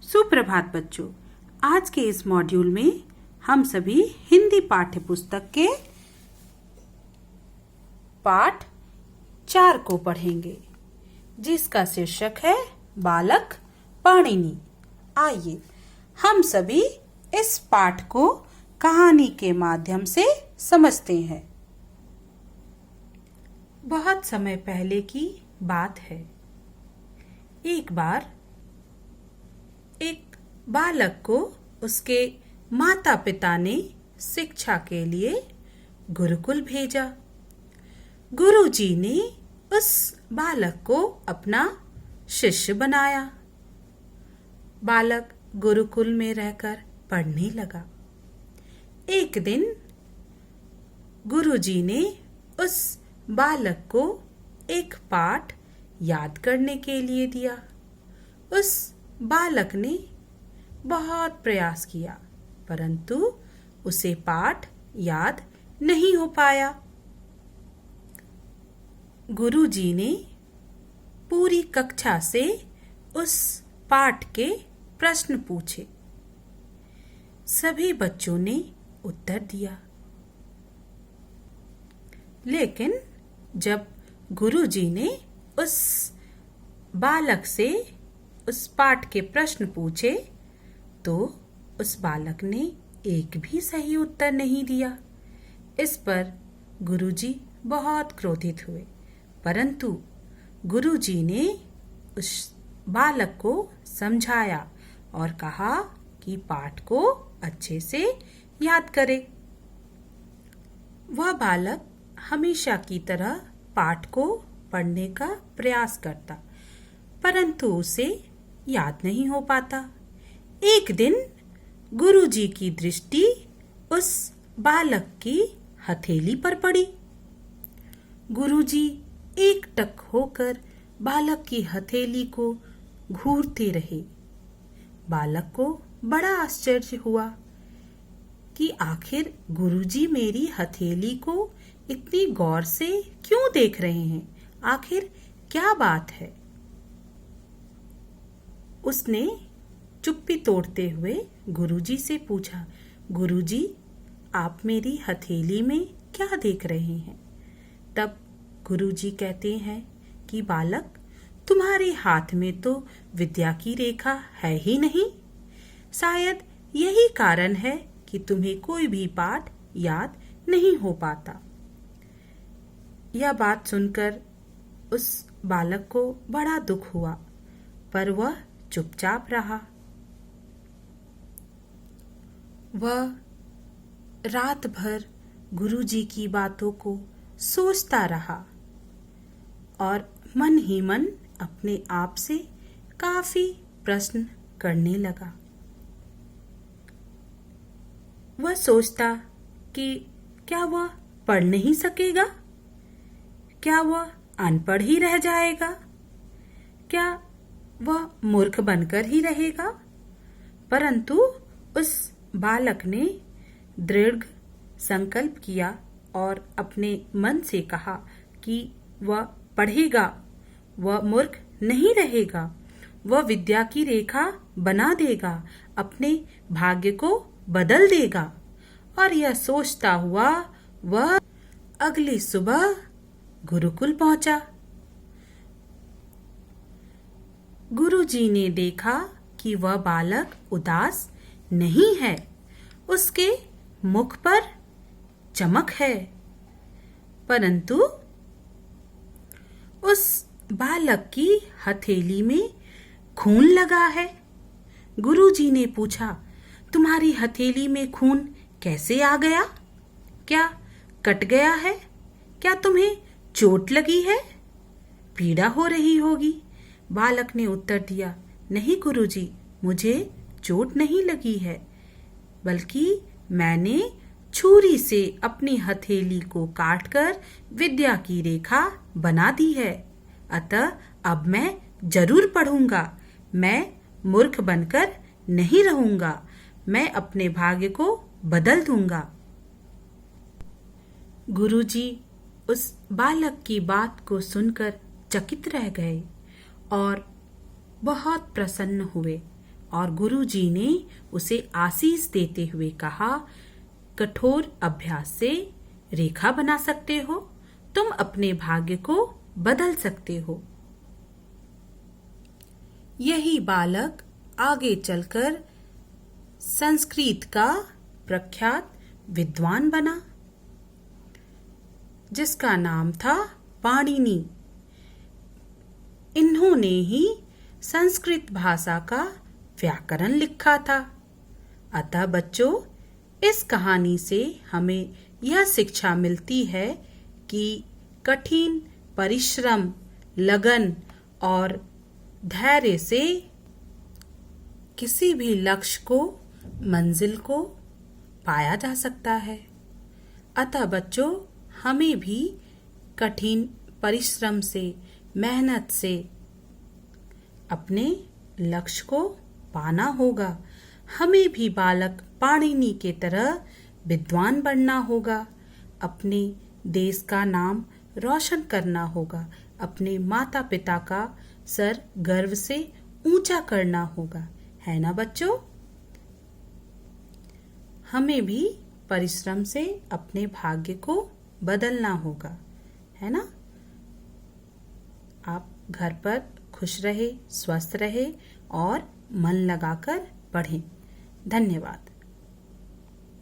सुप्रभात बच्चों। आज के इस मॉड्यूल में हम सभी हिंदी पाठ्य पुस्तक के पाठ 4 को पढ़ेंगे, जिसका शीर्षक है बालक पाणिनि। आइए हम सभी इस पाठ को कहानी के माध्यम से समझते हैं। बहुत समय पहले की बात है। एक बार एक बालक को उसके माता पिता ने शिक्षा के लिए गुरुकुल भेजा। गुरुजी ने उस बालक को अपना शिष्य बनाया। बालक गुरुकुल में रहकर पढ़ने लगा। एक दिन गुरुजी ने उस बालक को एक पाठ याद करने के लिए दिया। उस बालक ने बहुत प्रयास किया, परंतु उसे पाठ याद नहीं हो पाया। गुरुजी ने पूरी कक्षा से उस पाठ के प्रश्न पूछे। सभी बच्चों ने उत्तर दिया, लेकिन जब गुरुजी ने उस बालक से उस पाठ के प्रश्न पूछे तो उस बालक ने एक भी सही उत्तर नहीं दिया। इस पर गुरुजी बहुत क्रोधित हुए, परंतु गुरुजी ने उस बालक को समझाया और कहा कि पाठ को अच्छे से याद करे। वह बालक हमेशा की तरह पाठ को पढ़ने का प्रयास करता, परंतु उसे याद नहीं हो पाता। एक दिन गुरुजी की दृष्टि उस बालक की हथेली पर पड़ी। गुरुजी एकटक होकर बालक की हथेली को घूरते रहे। बालक को बड़ा आश्चर्य हुआ कि आखिर गुरुजी मेरी हथेली को इतनी गौर से क्यों देख रहे हैं, आखिर क्या बात है। उसने चुप्पी तोड़ते हुए गुरुजी से पूछा, गुरुजी आप मेरी हथेली में क्या देख रहे हैं। तब गुरुजी कहते हैं कि बालक, तुम्हारे हाथ में तो विद्या की रेखा है ही नहीं। शायद यही कारण है कि तुम्हें कोई भी पाठ याद नहीं हो पाता। यह बात सुनकर उस बालक को बड़ा दुख हुआ, पर वह चुपचाप रहा। वह रात भर गुरुजी की बातों को सोचता रहा और मन ही मन अपने आप से काफी प्रश्न करने लगा। वह सोचता कि क्या वह पढ़ नहीं सकेगा, क्या वह अनपढ़ ही रह जाएगा, क्या वह मूर्ख बनकर ही रहेगा। परंतु उस बालक ने दृढ़ संकल्प किया और अपने मन से कहा कि वह पढ़ेगा, वह मूर्ख नहीं रहेगा, वह विद्या की रेखा बना देगा, अपने भाग्य को बदल देगा। और यह सोचता हुआ वह अगली सुबह गुरुकुल पहुंचा। गुरुजी ने देखा कि वह बालक उदास नहीं है, उसके मुख पर चमक है, परंतु उस बालक की हथेली में खून लगा है। गुरुजी ने पूछा, तुम्हारी हथेली में खून कैसे आ गया? क्या कट गया है? क्या तुम्हें चोट लगी है? पीड़ा हो रही होगी। बालक ने उत्तर दिया, नहीं गुरुजी, मुझे चोट नहीं लगी है, बल्कि मैंने छुरी से अपनी हथेली को काटकर विद्या की रेखा बना दी है। अतः अब मैं जरूर पढ़ूंगा, मैं मूर्ख बनकर नहीं रहूंगा, मैं अपने भाग्य को बदल दूंगा। गुरुजी उस बालक की बात को सुनकर चकित रह गए और बहुत प्रसन्न हुए। और गुरुजी ने उसे आशीष देते हुए कहा, कठोर अभ्यास से रेखा बना सकते हो, तुम अपने भाग्य को बदल सकते हो। यही बालक आगे चलकर संस्कृत का प्रख्यात विद्वान बना, जिसका नाम था पाणिनि। इन्होंने ही संस्कृत भाषा का व्याकरण लिखा था। अतः बच्चों, इस कहानी से हमें यह शिक्षा मिलती है कि कठिन परिश्रम, लगन और धैर्य से किसी भी लक्ष्य को, मंजिल को पाया जा सकता है। अतः बच्चों, हमें भी कठिन परिश्रम से, मेहनत से अपने लक्ष्य को पाना होगा। हमें भी बालक पाणिनि के तरह विद्वान बनना होगा, अपने देश का नाम रोशन करना होगा, अपने माता पिता का सर गर्व से ऊंचा करना होगा, है ना बच्चों? हमें भी परिश्रम से अपने भाग्य को बदलना होगा, है ना? आप घर पर खुश रहे, स्वस्थ रहे और मन लगाकर पढ़ें। धन्यवाद।